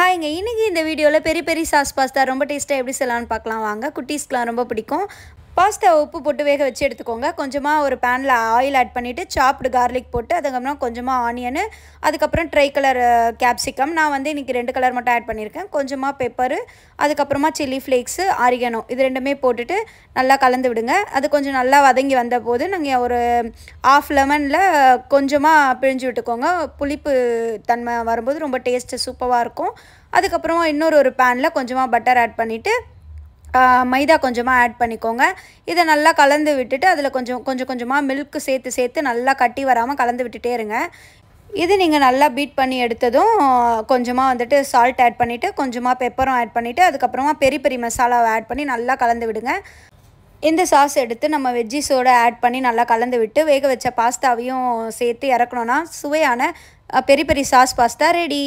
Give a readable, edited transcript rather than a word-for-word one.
ஹாய்ங்க. இன்னைக்கு இந்த வீடியோல பெரி பெரி சாஸ் பாஸ்தா ரொம்ப டேஸ்ட்டா எப்படி செய்யலாம்னு பார்க்கலாம் வாங்க. குட்டீஸ்க்குலாம் ரொம்ப பிடிக்கும். பாஸ்தா உப்பு போட்டு வேக வச்சு எடுத்துக்கோங்க. கொஞ்சமா ஒரு பேன்ல ஆயில் ஆட் பண்ணிட்டு சாப்டு கார்லிக் போட்டு அதுக்கப்புறம் கொஞ்சமா ஆனியன், அதுக்கப்புறம் ட்ரை கலர் கேப்சிகம். நான் வந்து இன்னைக்கு 2 கலர் மட்டும் ஆட் பண்ணியிருக்கேன். கொஞ்சமா பெப்பர், அதுக்கப்புறமா சில்லி ஃப்ளேக்ஸ், ஆரிகனோ இது ரெண்டுமே போட்டுட்டு நல்லா கலந்து விடுங்க. அது கொஞ்சம் நல்லா வதங்கி வந்தபோது நாங்கள் ஒரு 1/2 லெமனில் கொஞ்சமாக பிழிஞ்சு விட்டுக்கோங்க. புளிப்பு தன்மை வரும்போது ரொம்ப டேஸ்ட்டு சூப்பராக இருக்கும். அதுக்கப்புறமா ஒரு பேனில் கொஞ்சமாக பட்டர் ஆட் பண்ணிவிட்டு மைதா கொஞ்சமாக ஆட் பண்ணிக்கோங்க. இதை நல்லா கலந்து விட்டுட்டு அதில் கொஞ்சமாக மில்க் சேர்த்து நல்லா கட்டி வராமல் கலந்து விட்டுட்டே இருங்க. இது நீங்கள் நல்லா பீட் பண்ணி எடுத்ததும் கொஞ்சமாக வந்துட்டு சால்ட் ஆட் பண்ணிவிட்டு கொஞ்சமாக பெப்பரும் ஆட் பண்ணிவிட்டு அதுக்கப்புறமா பெரி பெரி மசாலாவை ஆட் பண்ணி நல்லா கலந்து விடுங்க. இந்த சாஸ் எடுத்து நம்ம வெஜ்ஜீஸோடு ஆட் பண்ணி நல்லா கலந்து விட்டு வேக வச்ச பாஸ்தாவையும் சேர்த்து இறக்கணுன்னா சுவையான பெரி பெரி சாஸ் பாஸ்தா ரெடி.